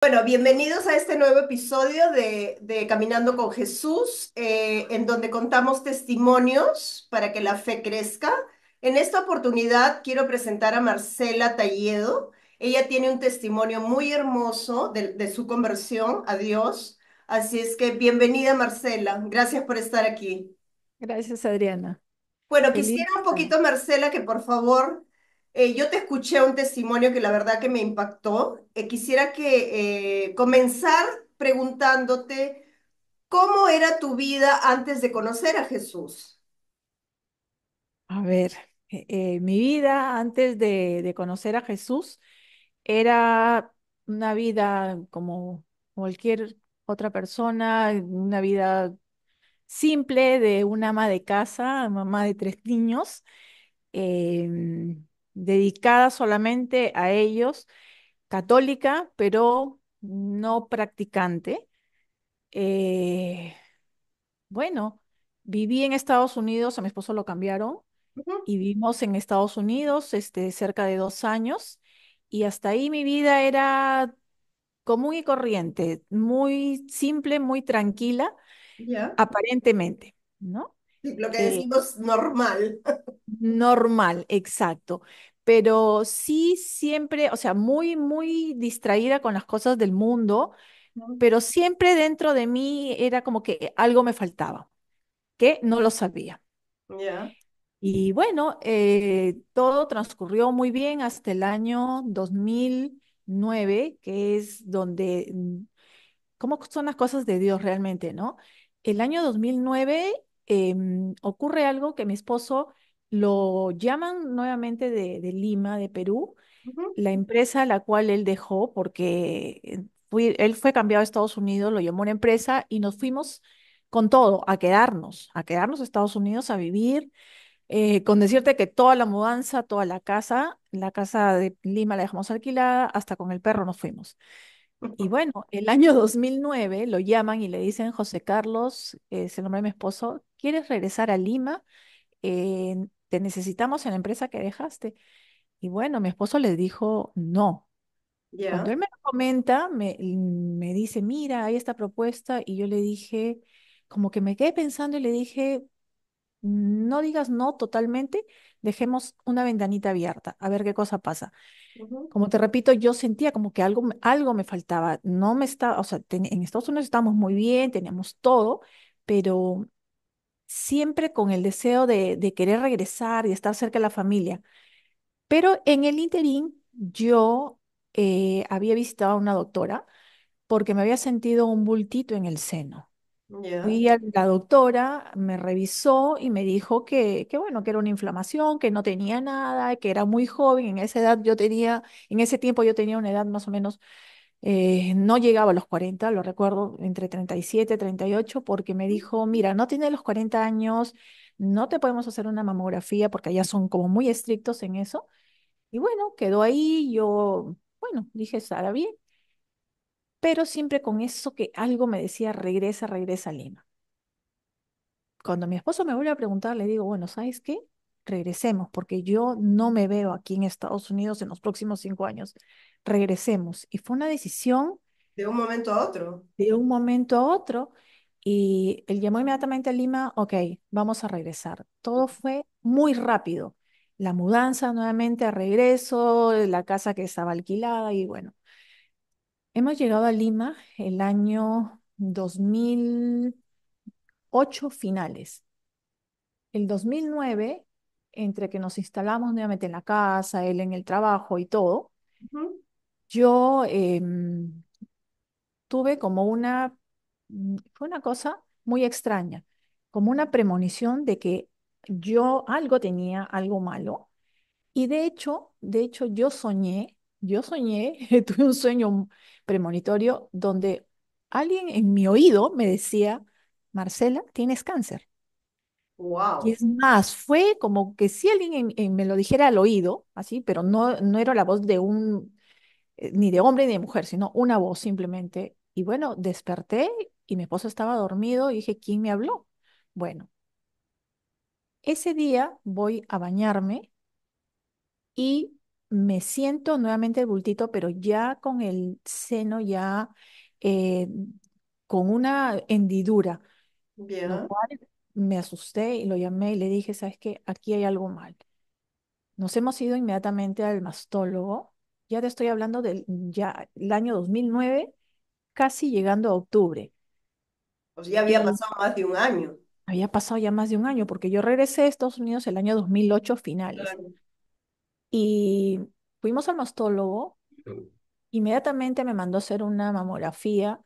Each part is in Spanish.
Bueno, bienvenidos a este nuevo episodio de Caminando con Jesús, en donde contamos testimonios para que la fe crezca. En esta oportunidad quiero presentar a Marcela Talledo. Ella tiene un testimonio muy hermoso de su conversión a Dios. Así es que bienvenida, Marcela. Gracias por estar aquí. Gracias, Adriana. Bueno, Feliz quisiera de un estar. poquito, Marcela, que por favor, yo te escuché un testimonio que la verdad que me impactó. Quisiera que comenzar preguntándote cómo era tu vida antes de conocer a Jesús. A ver, mi vida antes de conocer a Jesús era una vida como cualquier otra persona, una vida simple de una ama de casa, mamá de tres niños, dedicada solamente a ellos, católica, pero no practicante. Eh, bueno, viví en Estados Unidos, a mi esposo lo cambiaron Ujú. y vivimos en Estados Unidos cerca de 2 años y hasta ahí mi vida era común y corriente, muy simple, muy tranquila, Ya. aparentemente, ¿no? Sí, lo que Eh, decimos normal. Normal, exacto. Pero sí siempre, o sea, muy, muy distraída con las cosas del mundo, Ujú. pero siempre dentro de mí era como que algo me faltaba, que no lo sabía. Ya. Y bueno, todo transcurrió muy bien hasta el año 2009, que es donde, cómo son las cosas de Dios realmente, ¿no? El año 2009 ocurre algo que mi esposo lo llaman nuevamente de Lima, de Perú, Ujú. la empresa a la cual él dejó, porque él fue cambiado a Estados Unidos, lo llamó una empresa y nos fuimos con todo, a quedarnos a Estados Unidos a vivir con decirte que toda la mudanza, toda la casa de Lima la dejamos alquilada, hasta con el perro nos fuimos. Y bueno, el año 2009 lo llaman y le dicen, José Carlos, es el nombre de mi esposo, ¿quieres regresar a Lima? Te necesitamos en la empresa que dejaste. Y bueno, mi esposo le dijo, no. Cuando Ya. él me lo comenta, me dice, mira, hay esta propuesta, y yo le dije, como que me quedé pensando y le dije, no digas no totalmente, dejemos una ventanita abierta, a ver qué cosa pasa. Ujú. Como te repito, yo sentía como que algo me faltaba. No me estaba, o sea, en Estados Unidos estábamos muy bien, teníamos todo, pero siempre con el deseo de querer regresar y estar cerca de la familia. Pero en el interín, yo había visitado a una doctora porque me había sentido un bultito en el seno. Ya. Fui a la doctora, me revisó y me dijo que bueno, que era una inflamación, que no tenía nada, que era muy joven. En esa edad yo tenía, en ese tiempo yo tenía una edad más o menos, no llegaba a los 40, lo recuerdo, entre 37 38, porque me dijo, mira, no tienes los 40 años, no te podemos hacer una mamografía porque allá son como muy estrictos en eso. Y bueno, quedó ahí, yo, bueno, dije, estará bien, pero siempre con eso que algo me decía, regresa, regresa a Lima. Cuando mi esposo me vuelve a preguntar, le digo, bueno, ¿sabes qué? Regresemos, porque yo no me veo aquí en Estados Unidos en los próximos 5 años. Regresemos. Y fue una decisión De un momento a otro. de un momento a otro. Y él llamó inmediatamente a Lima, ok, vamos a regresar. Todo fue muy rápido. La mudanza nuevamente a regreso, la casa que estaba alquilada y bueno, hemos llegado a Lima el año 2008 finales. El 2009, entre que nos instalamos nuevamente en la casa, él en el trabajo y todo, Ujú. yo tuve como fue una cosa muy extraña, como una premonición de que yo algo tenía, algo malo. Y de hecho yo soñé, tuve un sueño premonitorio donde alguien en mi oído me decía, Marcela, tienes cáncer. Y Wow. es más, fue como que si alguien me lo dijera al oído, así, pero no era la voz de ni de hombre ni de mujer, sino una voz simplemente. Y bueno, desperté y mi esposo estaba dormido y dije, ¿quién me habló? Bueno, ese día voy a bañarme y me siento nuevamente el bultito, pero ya con el seno ya eh, con una hendidura, lo Ya. cual me asusté y lo llamé y le dije, ¿sabes qué? Aquí hay algo mal. Nos hemos ido inmediatamente al mastólogo. Ya te estoy hablando del ya el año 2009, casi llegando a octubre. Pues ya había Y pasado más de un año. había pasado ya más de un año, porque yo regresé a Estados Unidos el año 2008 finales. Claro. Y fuimos al mastólogo, inmediatamente me mandó a hacer una mamografía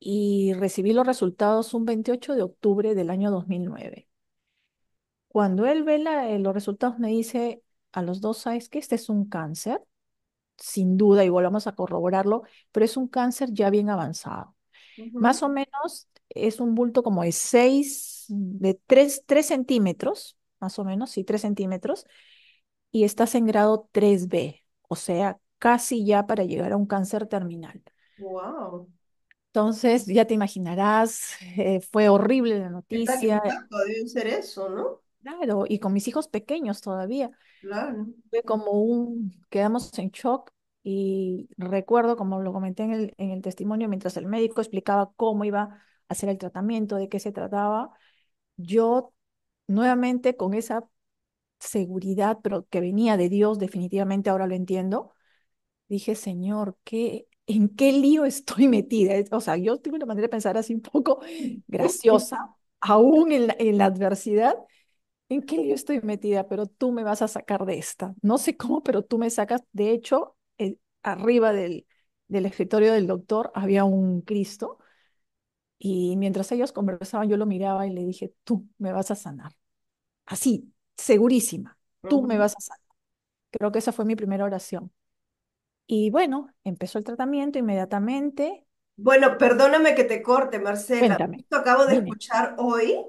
y recibí los resultados un 28 de octubre del año 2009. Cuando él ve los resultados me dice a los dos, ¿sabes qué? Este es un cáncer, sin duda, y volvamos a corroborarlo, pero es un cáncer ya bien avanzado. Ujú. Más o menos es un bulto como de 3 centímetros, más o menos, sí, 3 centímetros, y estás en grado 3B, o sea, casi ya para llegar a un cáncer terminal. Wow. Entonces, ya te imaginarás, fue horrible la ¿Qué tal noticia, impacto debe ser eso, no? claro, y con mis hijos pequeños todavía. Claro. Fue como quedamos en shock y recuerdo, como lo comenté en el testimonio, mientras el médico explicaba cómo iba a hacer el tratamiento, de qué se trataba, yo nuevamente con esa seguridad, pero que venía de Dios, definitivamente ahora lo entiendo, dije, Señor, ¿en qué lío estoy metida? O sea, yo tengo una manera de pensar así un poco graciosa, aún en la adversidad. ¿En qué lío estoy metida? Pero tú me vas a sacar de esta. No sé cómo, pero tú me sacas. De hecho, arriba del escritorio del doctor había un Cristo y mientras ellos conversaban, yo lo miraba y le dije, tú me vas a sanar. Así, segurísima, tú me Ujú. vas a sanar. Creo que esa fue mi primera oración. Y bueno, empezó el tratamiento inmediatamente. Bueno, perdóname que te corte, Marcela. Cuéntame, Justo acabo de dime. escuchar hoy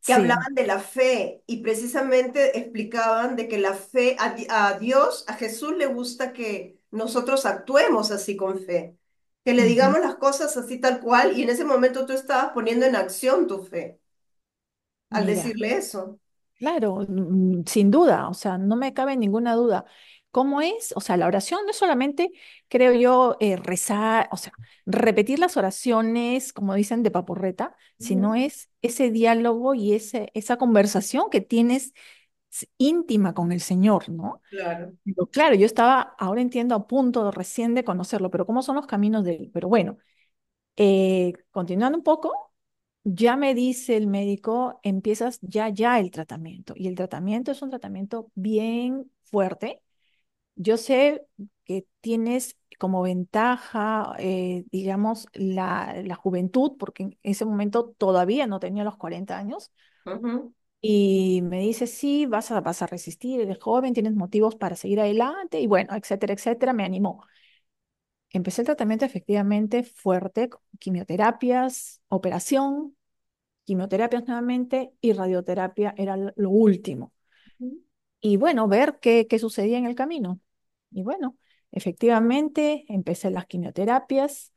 que Sí. hablaban de la fe y precisamente explicaban de que la fe a Dios, a Jesús le gusta que nosotros actuemos así con fe, que le Ujú. digamos las cosas así tal cual y en ese momento tú estabas poniendo en acción tu fe al Mira. decirle eso. Claro, sin duda, o sea, no me cabe ninguna duda. ¿Cómo es? O sea, la oración no es solamente, creo yo, rezar, o sea, repetir las oraciones, como dicen, de paporreta, sino Ujú. es ese diálogo y esa conversación que tienes íntima con el Señor, ¿no? Claro. Pero claro, yo estaba, ahora entiendo, a punto recién de conocerlo, pero ¿cómo son los caminos de él? Pero bueno, continuando un poco. Ya me dice el médico, empiezas ya el tratamiento. Y el tratamiento es un tratamiento bien fuerte. Yo sé que tienes como ventaja, digamos, la juventud, porque en ese momento todavía no tenía los 40 años. Ujú. Y me dice, sí, vas a resistir, eres joven, tienes motivos para seguir adelante. Y bueno, etcétera, etcétera, me animó. Empecé el tratamiento efectivamente fuerte, con quimioterapias, operación, quimioterapias nuevamente y radioterapia era lo último. Ujú. Y bueno, ver qué sucedía en el camino. Y bueno, efectivamente empecé las quimioterapias.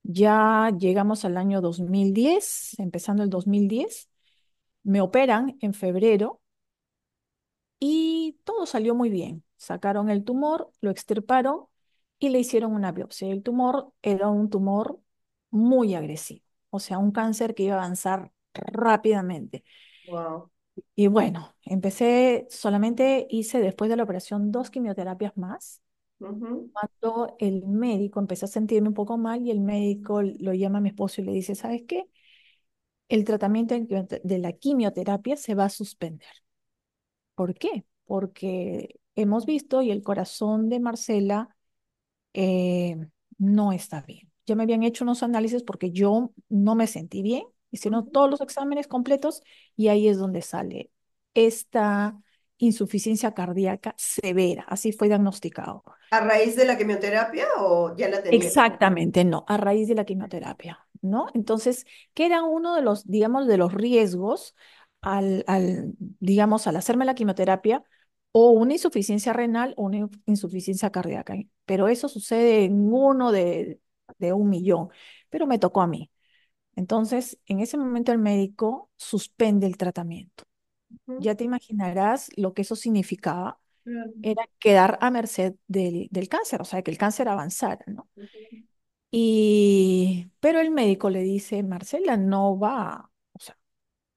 Ya llegamos al año 2010, empezando el 2010. Me operan en febrero y todo salió muy bien. Sacaron el tumor, lo extirparon y le hicieron una biopsia. El tumor era un tumor muy agresivo, o sea, un cáncer que iba a avanzar rápidamente. Wow. Y bueno, solamente hice después de la operación 2 quimioterapias más. Ujú. Cuando el médico empecé a sentirme un poco mal y el médico lo llama a mi esposo y le dice, ¿sabes qué? El tratamiento de la quimioterapia se va a suspender. ¿Por qué? Porque hemos visto y el corazón de Marcela eh, no está bien. Ya me habían hecho unos análisis porque yo no me sentí bien. Hicieron Ujú. todos los exámenes completos y ahí es donde sale esta insuficiencia cardíaca severa. Así fue diagnosticado. ¿A raíz de la quimioterapia o ya la tenía? Exactamente, no, a raíz de la quimioterapia, ¿no? Entonces, ¿qué era uno de los, digamos, de los riesgos digamos, al hacerme la quimioterapia o una insuficiencia renal o una insuficiencia cardíaca? Pero eso sucede en uno de 1 millón, pero me tocó a mí. Entonces, en ese momento el médico suspende el tratamiento. Ujú. Ya te imaginarás lo que eso significaba. Claro. era quedar a merced del cáncer, o sea, que el cáncer avanzara, ¿no? Ujú. Pero el médico le dice, Marcela, no va, o sea,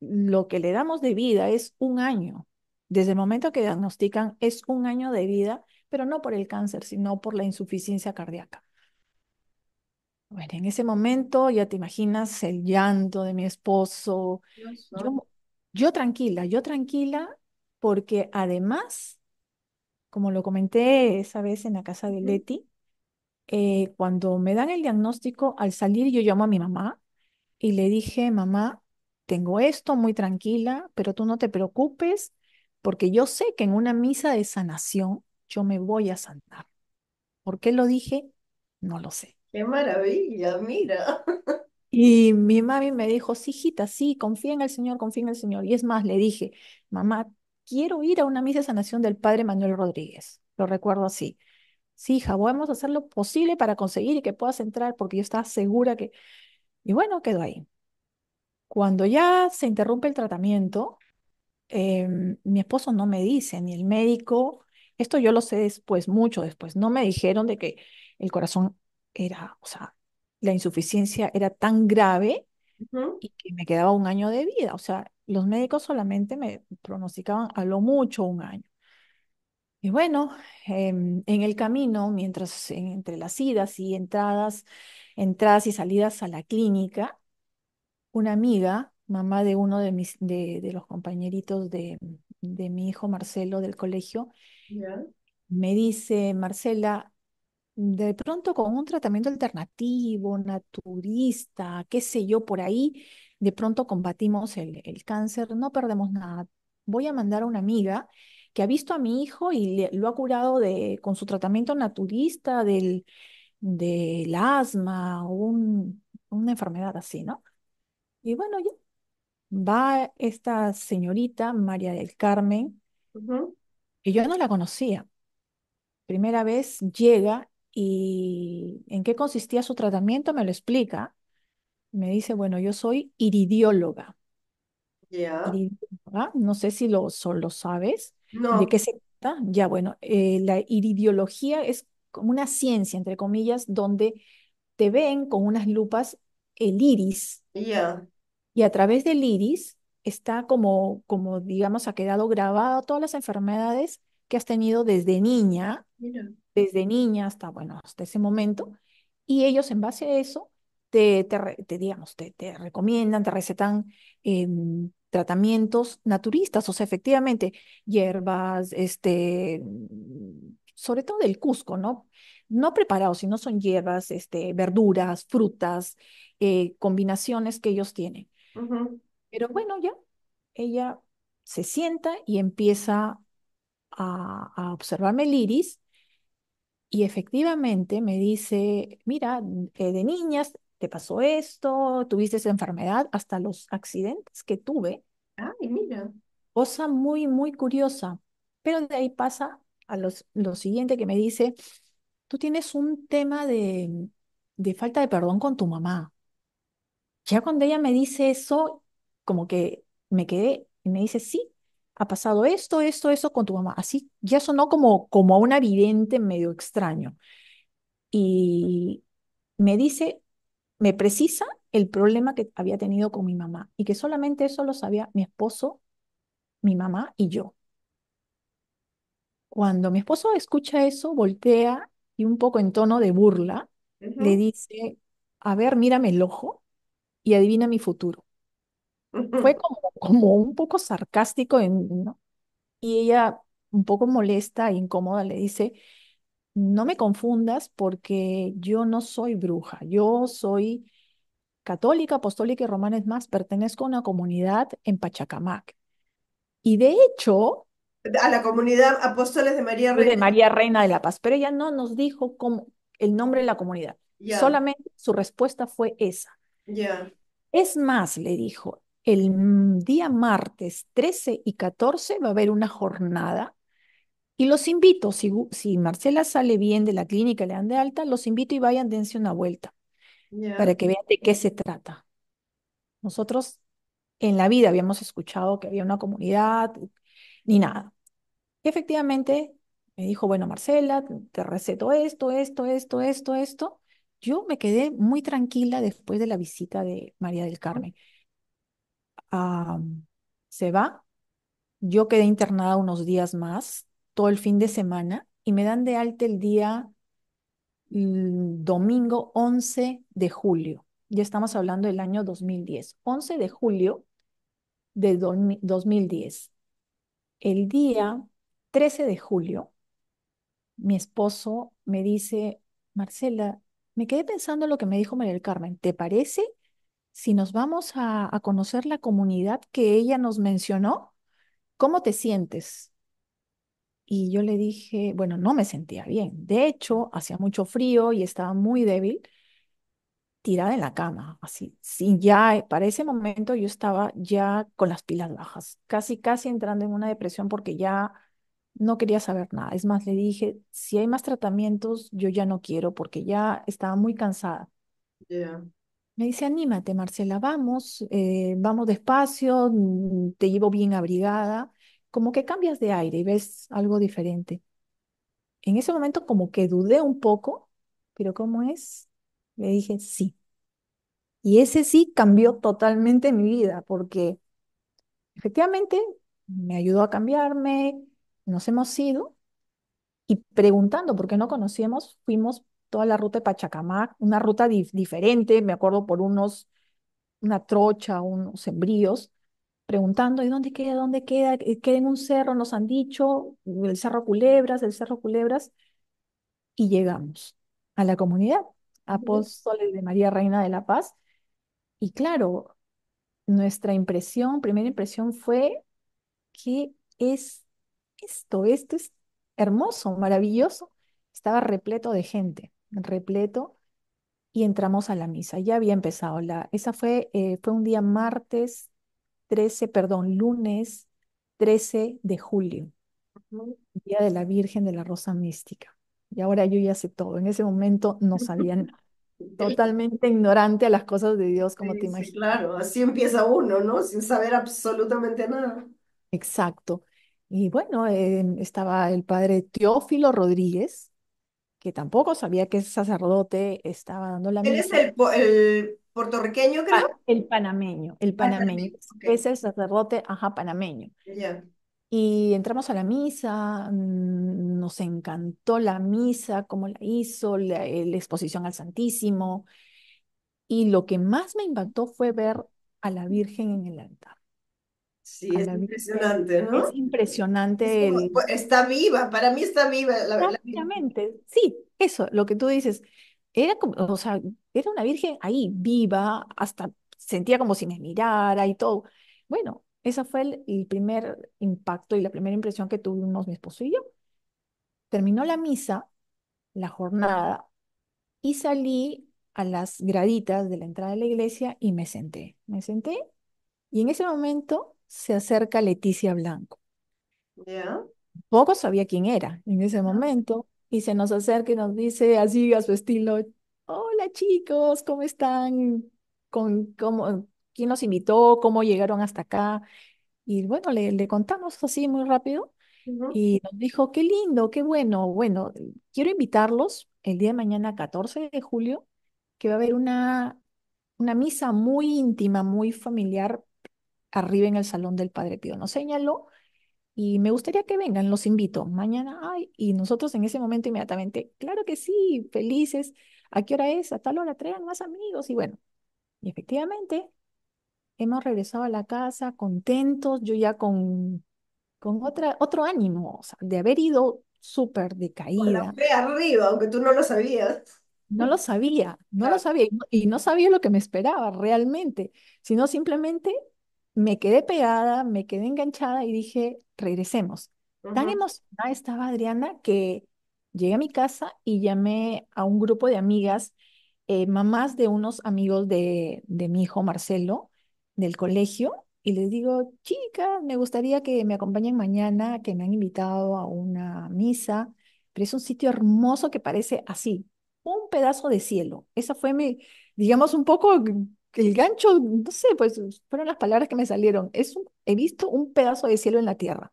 lo que le damos de vida es un año. Desde el momento que diagnostican es un año de vida, pero no por el cáncer, sino por la insuficiencia cardíaca. Bueno, en ese momento ya te imaginas el llanto de mi esposo. Dios, ¿no? Yo, yo tranquila, porque además, como lo comenté esa vez en la casa de Ujú. Leti, cuando me dan el diagnóstico, al salir yo llamo a mi mamá y le dije, mamá, tengo esto muy tranquila, pero tú no te preocupes, porque yo sé que en una misa de sanación yo me voy a sanar. ¿Por qué lo dije? No lo sé. Qué maravilla, mira. Y mi mami me dijo, sí, hijita, sí, confía en el Señor, confía en el Señor. Y es más, le dije, mamá, quiero ir a una misa de sanación del Padre Manuel Rodríguez. Lo recuerdo así. Sí, hija, vamos a hacer lo posible para conseguir y que puedas entrar, porque yo estaba segura que... Y bueno, quedó ahí. Cuando ya se interrumpe el tratamiento, mi esposo no me dice, ni el médico, esto yo lo sé después, mucho después, no me dijeron de que el corazón era, o sea, la insuficiencia era tan grave Ujú. y que me quedaba un año de vida. O sea, los médicos solamente me pronosticaban a lo mucho un año. Y bueno, en el camino, mientras entre las idas y entradas, entradas y salidas a la clínica, una amiga, mamá de uno de los compañeritos de mi hijo Marcelo del colegio, Ya. me dice, Marcela, de pronto con un tratamiento alternativo, naturista, qué sé yo, por ahí, de pronto combatimos el cáncer, no perdemos nada. Voy a mandar a una amiga que ha visto a mi hijo y lo ha curado con su tratamiento naturista del asma o una enfermedad así, ¿no? Y bueno, ya va esta señorita, María del Carmen, Ujú. que yo no la conocía. Primera vez llega y ¿en qué consistía su tratamiento? Me lo explica. Me dice, bueno, yo soy iridióloga. Ya. Iridióloga, no sé si lo sabes. ¿De No. qué se trata? Ya, bueno, la iridiología es como una ciencia, entre comillas, donde te ven con unas lupas el iris Ya. y a través del iris está como digamos, ha quedado grabado todas las enfermedades que has tenido Mira. desde niña hasta, bueno, hasta ese momento, y ellos en base a eso digamos, te recomiendan, te recetan tratamientos naturistas, o sea, efectivamente, hierbas, sobre todo del Cusco, ¿no? No preparados, sino son hierbas, verduras, frutas, combinaciones que ellos tienen. Ujú. Pero bueno, ya, ella se sienta y empieza a observarme el iris y efectivamente me dice, mira, de niñas te pasó esto, tuviste esa enfermedad, hasta los accidentes que tuve, Ay, mira. cosa muy, muy curiosa. Pero de ahí pasa a lo siguiente que me dice, tú tienes un tema de falta de perdón con tu mamá. Ya cuando ella me dice eso, como que me quedé y me dice, sí, ha pasado esto con tu mamá. Así ya sonó como a una vidente medio extraño. Y me dice, me precisa el problema que había tenido con mi mamá y que solamente eso lo sabía mi esposo, mi mamá y yo. Cuando mi esposo escucha eso, voltea y un poco en tono de burla, le Ujú. dice, a ver, mírame el ojo y adivina mi futuro. Fue Ujú. como un poco sarcástico, ¿no? Y ella, un poco molesta e incómoda, le dice, no me confundas porque yo no soy bruja, yo soy católica, apostólica y romana, es más, pertenezco a una comunidad en Pachacamac. Y de hecho, A la comunidad Apóstoles de María soy de Reina. María Reina de la Paz, pero ella no nos dijo el nombre de la comunidad. Ya. Solamente su respuesta fue esa. Ya. Es más, le dijo, el día martes 13 y 14 va a haber una jornada y los invito, si Marcela sale bien de la clínica, le dan de alta, los invito y vayan, dense una vuelta Ya. para que vean de qué se trata. Nosotros en la vida habíamos escuchado que había una comunidad, ni nada. Efectivamente, Me dijo, bueno, Marcela, te receto esto, esto, esto, esto, esto. Yo me quedé muy tranquila después de la visita de María del Carmen. Ah, se va, yo quedé internada unos días más, todo el fin de semana, y me dan de alta el día domingo 11 de julio. Ya estamos hablando del año 2010. 11 de julio de 2010. El día 13 de julio, mi esposo me dice, Marcela, me quedé pensando en lo que me dijo María del Carmen. ¿Te parece si nos vamos a conocer la comunidad que ella nos mencionó? ¿Cómo te sientes? Y yo le dije, bueno, no me sentía bien. De hecho, hacía mucho frío y estaba muy débil, tirada en la cama, así. Sí, ya para ese momento yo estaba ya con las pilas bajas, casi, casi entrando en una depresión porque ya no quería saber nada. Es más, le dije, si hay más tratamientos, yo ya no quiero porque ya estaba muy cansada. Ya, Me dice, anímate, Marcela, vamos, vamos despacio, te llevo bien abrigada, como que cambias de aire y ves algo diferente. En ese momento como que dudé un poco, pero ¿cómo es? Le dije, sí. Y ese sí cambió totalmente mi vida, porque efectivamente me ayudó a cambiarme, nos hemos ido y preguntando, porque no conocíamos, fuimos toda la ruta de Pachacamac, una ruta diferente, me acuerdo por una trocha, unos sembríos, preguntando, ¿y dónde queda? ¿Dónde queda? Queda en un cerro, nos han dicho, el Cerro Culebras, y llegamos a la comunidad, Apóstoles de María Reina de la Paz, y claro, nuestra impresión, primera impresión fue, ¿qué es esto? Esto es hermoso, maravilloso. Estaba repleto de gente, repleto, y entramos a la misa. Ya había empezado esa fue un día martes 13, perdón, lunes 13 de julio, ujú. Día de la Virgen de la Rosa Mística. Y ahora yo ya sé todo. En ese momento no sabía nada. Totalmente ignorante a las cosas de Dios, como te Sí, sí, imaginas. claro, así empieza uno, ¿no? Sin saber absolutamente nada. Exacto. Y bueno, estaba el padre Teófilo Rodríguez, que tampoco sabía que ese sacerdote estaba dando la Él es misa. el puertorriqueño, creo. El Ah, el panameño, panameño, ok, es el sacerdote, ajá, panameño. ya. Y entramos a la misa, nos encantó la misa, cómo la hizo, la exposición al Santísimo. Y lo que más me impactó fue ver a la Virgen en el altar. Sí, A es la Virgen. impresionante, Es ¿no? Es impresionante como, pues, está viva, para mí está viva la Exactamente, sí, eso, lo que tú dices, era como, o sea, era una virgen ahí, viva, hasta sentía como si me mirara y todo. Bueno, ese fue el primer impacto y la primera impresión que tuvimos mi esposo y yo. Terminó la misa, la jornada, y salí a las graditas de la entrada de la iglesia y me senté. Me senté y en ese momento se acerca Leticia Blanco. Ya. Poco sabía quién era en ese momento y se nos acerca y nos dice así a su estilo, hola chicos, ¿cómo están? ¿Quién los invitó? ¿Cómo llegaron hasta acá? Y bueno, le contamos así muy rápido Ujú. y nos dijo, qué lindo, qué bueno. Bueno, quiero invitarlos el día de mañana, 14 de julio, que va a haber una misa muy íntima, muy familiar arriba en el Salón del Padre Pío. Nos señaló y me gustaría que vengan, los invito. Mañana, ay, y nosotros en ese momento inmediatamente, claro que sí, felices. ¿A qué hora es? A tal hora, traigan más amigos. Y bueno, y efectivamente, hemos regresado a la casa contentos, yo ya con otro ánimo, o sea, de haber ido súper Con la decaída. fe arriba, aunque tú no lo sabías. No lo sabía, no lo Claro. sabía y no sabía lo que me esperaba realmente, sino simplemente me quedé pegada, me quedé enganchada y dije, regresemos. Tan Ujú. emocionada estaba Adriana que llegué a mi casa y llamé a un grupo de amigas, mamás de unos amigos de mi hijo Marcelo, del colegio, y les digo, chicas, me gustaría que me acompañen mañana, que me han invitado a una misa, pero es un sitio hermoso que parece así un pedazo de cielo. Esa fue digamos, un poco el gancho, no sé, pues fueron las palabras que me salieron. He visto un pedazo de cielo en la tierra.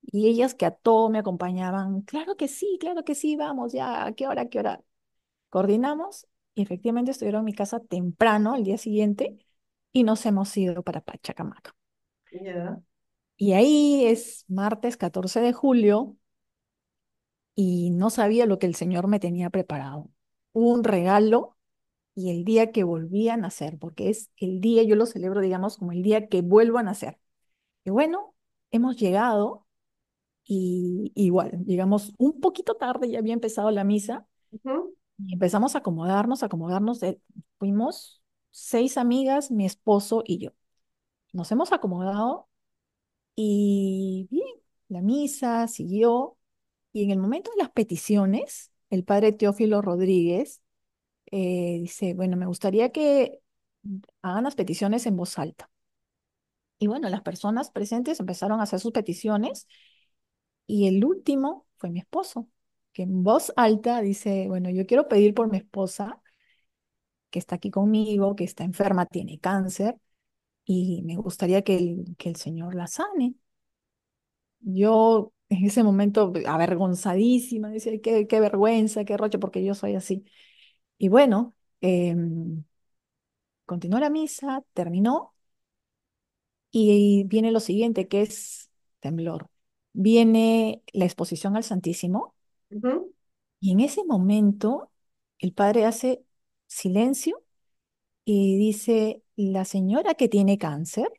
Y ellas que a todo me acompañaban, claro que sí, vamos ya, ¿a qué hora, a qué hora? Coordinamos y efectivamente estuvieron en mi casa temprano al día siguiente y nos hemos ido para Pachacamac. Ya. Y ahí es martes 14 de julio y no sabía lo que el Señor me tenía preparado. Un regalo y el día que volví a nacer, porque es el día, yo lo celebro, digamos, como el día que vuelvo a nacer. Y bueno, hemos llegado y igual, llegamos un poquito tarde, ya había empezado la misa Ujú, y empezamos a acomodarnos, fuimos 6 amigas, mi esposo y yo. Nos hemos acomodado y bien, la misa siguió y en el momento de las peticiones, el padre Teófilo Rodríguez dice, bueno, me gustaría que hagan las peticiones en voz alta. Y bueno, las personas presentes empezaron a hacer sus peticiones y el último fue mi esposo, que en voz alta dice, bueno, yo quiero pedir por mi esposa que está aquí conmigo, que está enferma, tiene cáncer y me gustaría que el Señor la sane. Yo en ese momento avergonzadísima, decía, qué vergüenza, qué roche, porque yo soy así. Y bueno, continuó la misa, terminó y viene lo siguiente, que es temblor. Viene la exposición al Santísimo ujú, y en ese momento el padre hace silencio y dice, la señora que tiene cáncer,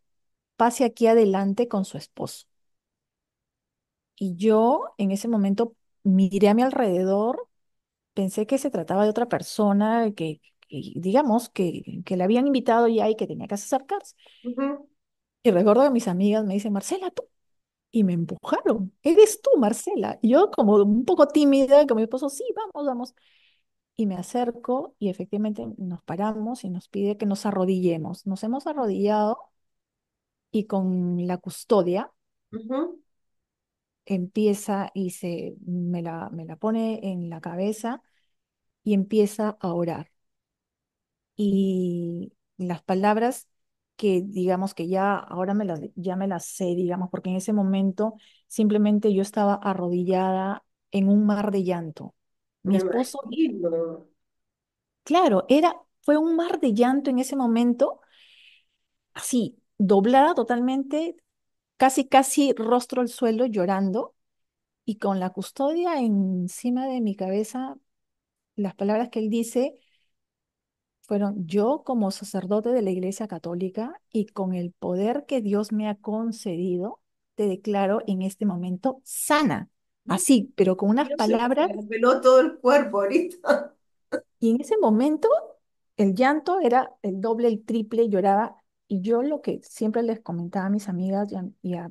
pase aquí adelante con su esposo. Y yo en ese momento miré a mi alrededor, pensé que se trataba de otra persona digamos, que le habían invitado ya y que tenía que acercarse. ujú. Y recuerdo que mis amigas me dicen, Marcela, tú. Y me empujaron. Eres tú, Marcela. Y yo como un poco tímida, con mi esposo, sí, vamos, vamos. Y me acerco y efectivamente nos paramos y nos pide que nos arrodillemos. Nos hemos arrodillado y con la custodia Ujú. empieza y me la pone en la cabeza y empieza a orar. Y las palabras que digamos que ya ahora ya me las sé, digamos, porque en ese momento simplemente yo estaba arrodillada en un mar de llanto. Mi Me esposo, imagino. claro, fue un mar de llanto en ese momento, así, doblada totalmente, casi, casi rostro al suelo, llorando, y con la custodia encima de mi cabeza, las palabras que él dice fueron, yo como sacerdote de la Iglesia Católica y con el poder que Dios me ha concedido, te declaro en este momento sana. Así, pero con unas Dios, se palabras. me peló todo el cuerpo ahorita. Y en ese momento el llanto era el doble, el triple, lloraba. Y yo lo que siempre les comentaba a mis amigas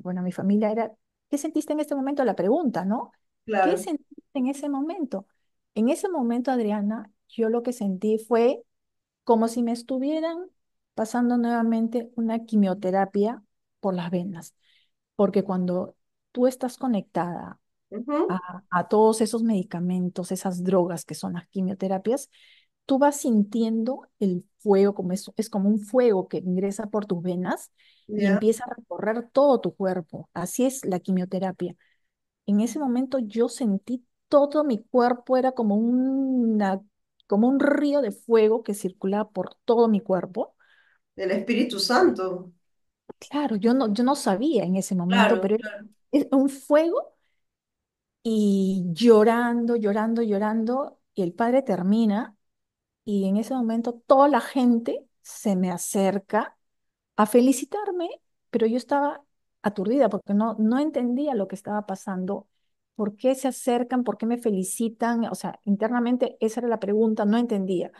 bueno, a mi familia era, ¿qué sentiste en este momento? La pregunta, ¿no? ¿Qué Claro. sentiste en ese momento? En ese momento, Adriana, yo lo que sentí fue como si me estuvieran pasando nuevamente una quimioterapia por las venas, porque cuando tú estás conectada Ujú. a todos esos medicamentos, esas drogas que son las quimioterapias, tú vas sintiendo el fuego, es como un fuego que ingresa por tus venas y Ya. empieza a recorrer todo tu cuerpo. Así es la quimioterapia. En ese momento yo sentí todo mi cuerpo, era como un río de fuego que circulaba por todo mi cuerpo. El Espíritu Santo. Claro, yo no sabía en ese momento, Claro, pero claro. es un fuego y llorando, llorando, llorando, y el padre termina y en ese momento toda la gente se me acerca a felicitarme, pero yo estaba aturdida porque no entendía lo que estaba pasando. ¿Por qué se acercan? ¿Por qué me felicitan? O sea, internamente esa era la pregunta, no entendía.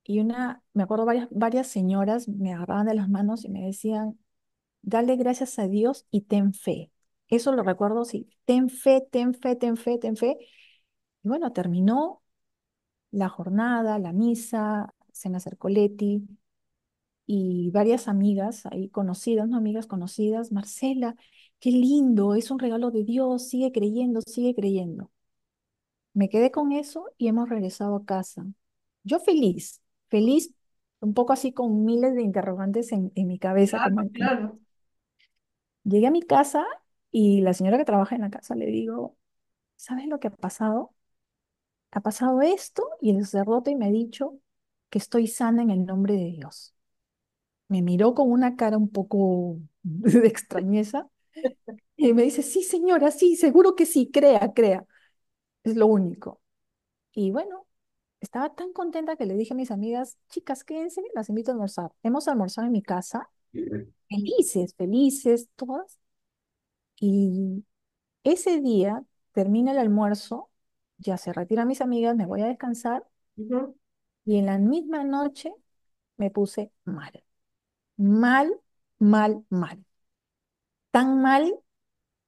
Y me acuerdo varias señoras me agarraban de las manos y me decían, dale gracias a Dios y ten fe. Eso lo recuerdo, sí, ten fe, ten fe, ten fe, ten fe. Y bueno, terminó la jornada, la misa, se me acercó Leti y varias amigas ahí conocidas, no amigas conocidas, Marcela, qué lindo, es un regalo de Dios, sigue creyendo, sigue creyendo. Me quedé con eso y hemos regresado a casa. Yo feliz, feliz, un poco así con miles de interrogantes en mi cabeza, Claro, claro. llegué a mi casa Y la señora que trabaja en la casa le digo, ¿sabes lo que ha pasado? Ha pasado esto y el sacerdote me ha dicho que estoy sana en el nombre de Dios. Me miró con una cara un poco de extrañeza y me dice, sí, señora, sí, seguro que sí, crea, crea. Es lo único. Y bueno, estaba tan contenta que le dije a mis amigas, chicas, quédense, las invito a almorzar. Hemos almorzado en mi casa, felices, felices, todas. Y ese día termina el almuerzo, ya se retiran mis amigas, me voy a descansar Ujú. y en la misma noche me puse mal, mal, mal, mal. Tan mal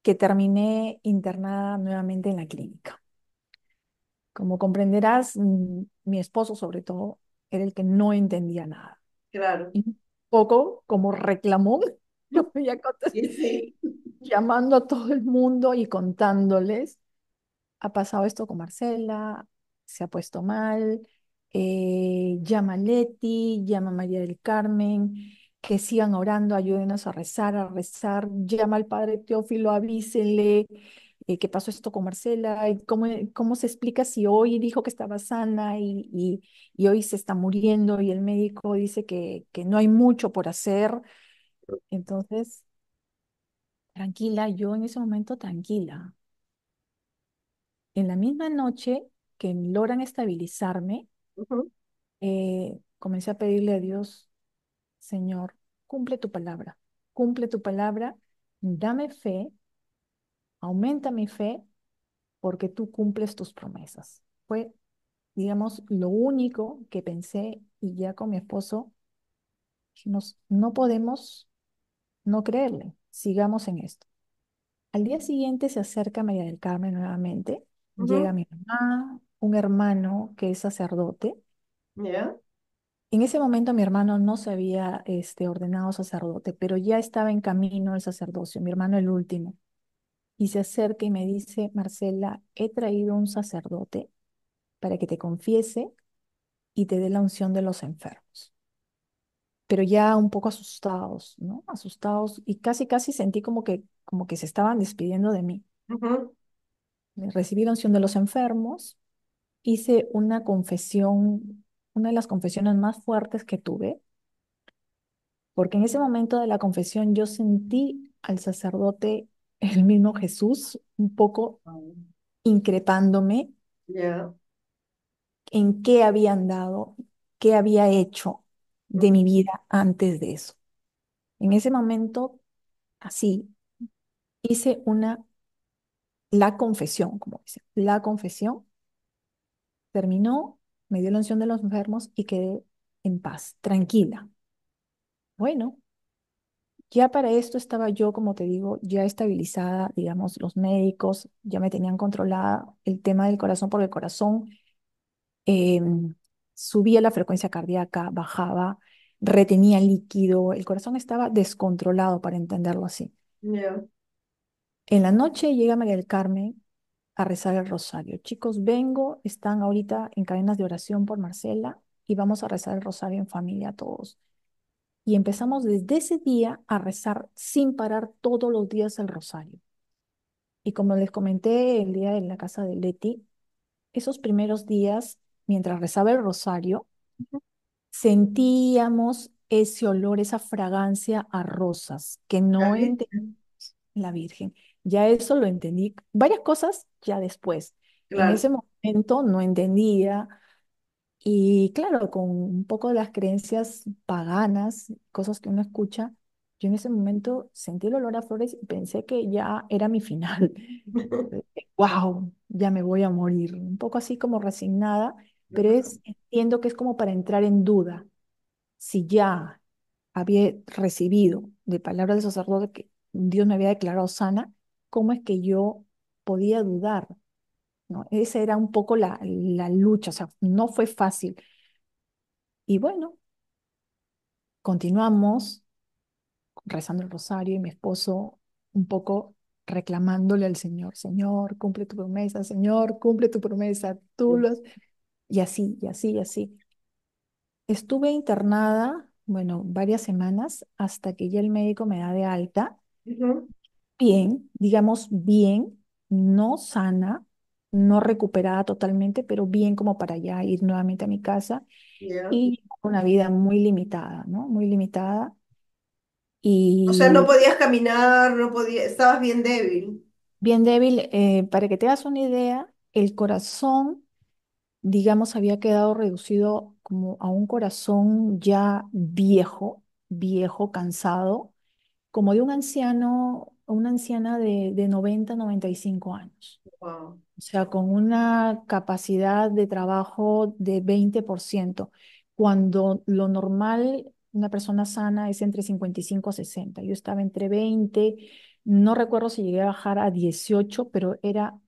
que terminé internada nuevamente en la clínica. Como comprenderás, mi esposo sobre todo era el que no entendía nada. Claro. Y un poco como reclamó, yo me iba Y sí. llamando a todo el mundo y contándoles, ha pasado esto con Marcela, se ha puesto mal, llama a Leti, llama a María del Carmen, que sigan orando, ayúdenos a rezar, llama al padre Teófilo, avísenle qué pasó esto con Marcela, y cómo se explica si hoy dijo que estaba sana y hoy se está muriendo y el médico dice que no hay mucho por hacer. Entonces, tranquila, yo en ese momento tranquila. En la misma noche que logran estabilizarme, Ujú. comencé a pedirle a Dios, Señor, cumple tu palabra, dame fe, aumenta mi fe, porque tú cumples tus promesas. Fue, digamos, lo único que pensé y ya con mi esposo dijimos, no podemos no creerle, sigamos en esto. Al día siguiente se acerca María del Carmen nuevamente, llega Ujú. mi mamá, un hermano que es sacerdote. Ya. En ese momento mi hermano no se había ordenado sacerdote, pero ya estaba en camino al sacerdocio, mi hermano el último. Y se acerca y me dice, Marcela, he traído un sacerdote para que te confiese y te dé la unción de los enfermos. Pero ya un poco asustados, ¿no? Asustados y casi, casi sentí como que se estaban despidiendo de mí. Ujú. Recibí la unción de los enfermos, hice una confesión, una de las confesiones más fuertes que tuve, porque en ese momento de la confesión yo sentí al sacerdote, el mismo Jesús, un poco increpándome Ya. en qué había andado, qué había hecho de Ujú. mi vida antes de eso. En ese momento, así, hice la confesión, como dice, la confesión, terminó, me dio la unción de los enfermos y quedé en paz, tranquila. Bueno, ya para esto estaba yo, como te digo, ya estabilizada, digamos, los médicos ya me tenían controlada el tema del corazón, porque el corazón subía la frecuencia cardíaca, bajaba, retenía líquido, el corazón estaba descontrolado, para entenderlo así. Ya. En la noche llega María del Carmen a rezar el rosario. Chicos, vengo, están ahorita en cadenas de oración por Marcela y vamos a rezar el rosario en familia todos. Y empezamos desde ese día a rezar sin parar todos los días el rosario. Y como les comenté el día en la casa de Leti, esos primeros días, mientras rezaba el rosario, sentíamos ese olor, esa fragancia a rosas que La no entendía Virgen. la Virgen. Ya eso lo entendí. Varias cosas ya después. En Claro. ese momento no entendía. Y claro, con un poco de las creencias paganas, cosas que uno escucha, yo en ese momento sentí el olor a flores y pensé que ya era mi final. Wow, ya me voy a morir. Un poco así como resignada, pero Ujú. entiendo que es como para entrar en duda. Si ya había recibido de palabra del sacerdote que Dios me había declarado sana, ¿cómo es que yo podía dudar? ¿No? Esa era un poco la lucha, o sea, no fue fácil. Y bueno, continuamos rezando el rosario y mi esposo un poco reclamándole al Señor, Señor, cumple tu promesa, Señor, cumple tu promesa, tú los... Y así, y así, y así. Estuve internada, bueno, varias semanas hasta que ya el médico me da de alta Ujú. bien, digamos bien, no sana, no recuperada totalmente, pero bien como para ya ir nuevamente a mi casa Ya. y una vida muy limitada, ¿no? Muy limitada O sea, no y podías caminar, no podías, estabas bien débil. bien débil. Para que te hagas una idea, el corazón, digamos, había quedado reducido como a un corazón ya viejo, viejo, cansado, como de un anciano o una anciana de 90, 95 años. Wow, O sea, con una capacidad de trabajo de 20%, cuando lo normal, una persona sana es entre 55 a 60. Yo estaba entre 20, no recuerdo si llegué a bajar a 18, pero era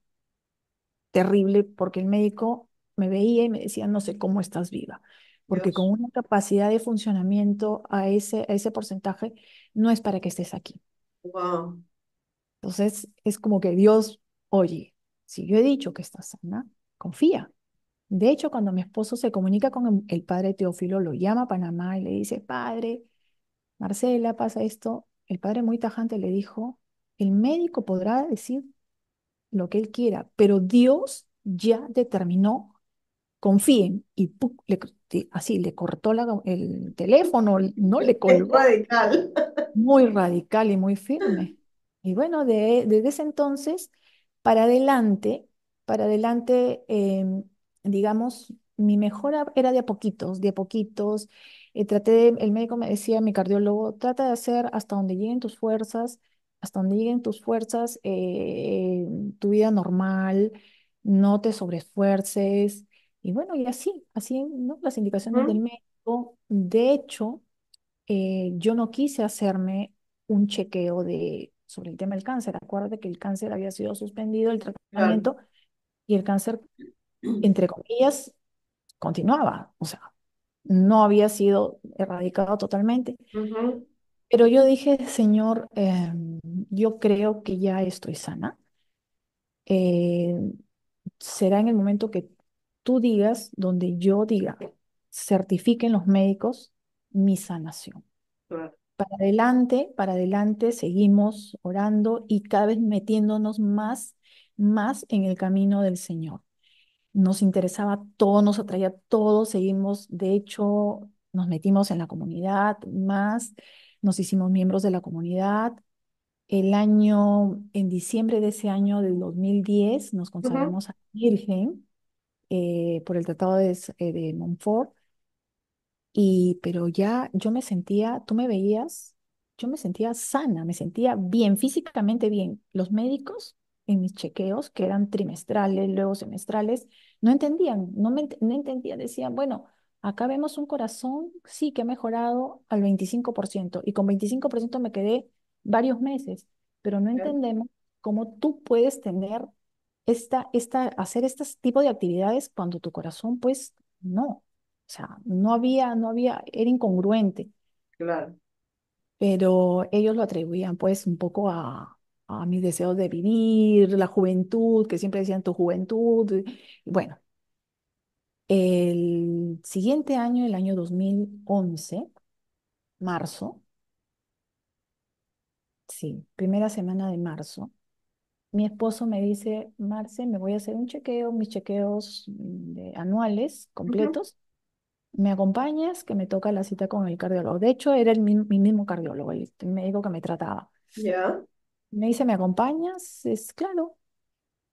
terrible porque el médico me veía y me decía, no sé cómo estás viva, porque con Dios. una capacidad de funcionamiento a ese porcentaje no es para que estés aquí. Wow. Entonces, es como que Dios, oye, si yo he dicho que estás sana, confía. De hecho, cuando mi esposo se comunica con el padre Teófilo, lo llama a Panamá y le dice, padre, Marcela, pasa esto. El padre muy tajante le dijo, el médico podrá decir lo que él quiera, pero Dios ya determinó, confíen. Y así le cortó el teléfono, no le Es colgó. radical. Muy radical y muy firme. Y bueno, desde ese entonces para adelante, digamos, mi mejora era de a poquitos, de a poquitos. El médico me decía, mi cardiólogo, trata de hacer hasta donde lleguen tus fuerzas, hasta donde lleguen tus fuerzas, tu vida normal, no te sobreesfuerces. Y bueno, y así, ¿no? Las indicaciones del Ujú. médico. De hecho, yo no quise hacerme un chequeo sobre el tema del cáncer. Acuérdate que el cáncer había sido suspendido, el Claro. tratamiento, y el cáncer, entre comillas, continuaba. O sea, no había sido erradicado totalmente. Ujú. Pero yo dije, Señor, yo creo que ya estoy sana. Eh, Será en el momento que tú digas, donde yo diga, certifiquen los médicos mi sanación. Claro. Para adelante, seguimos orando y cada vez metiéndonos más en el camino del Señor. Nos interesaba todo, nos atraía todo, seguimos, de hecho, nos metimos en la comunidad más, nos hicimos miembros de la comunidad. En diciembre de ese año del 2010, nos Ujú. consagramos a la Virgen por el Tratado de Montfort. Pero ya yo me sentía, tú me veías, yo me sentía sana, me sentía bien, físicamente bien. Los médicos en mis chequeos, que eran trimestrales, luego semestrales, no entendían, no entendían, decían, bueno, acá vemos un corazón, sí que ha mejorado al 25%, y con 25% me quedé varios meses, pero no Ya. entendemos cómo tú puedes tener hacer este tipo de actividades cuando tu corazón, pues, no. O sea, no había, era incongruente, Claro. pero ellos lo atribuían pues un poco a mis deseos de vivir, la juventud, que siempre decían tu juventud. Y bueno, el siguiente año, el año 2011, marzo, sí, primera semana de marzo, mi esposo me dice, Marce, me voy a hacer un chequeo, mis chequeos anuales Ujú. completos. ¿Me acompañas? Que me toca la cita con el cardiólogo. De hecho, era mi mismo cardiólogo, el médico que me trataba. Ya. Me dice, ¿me acompañas? Es claro.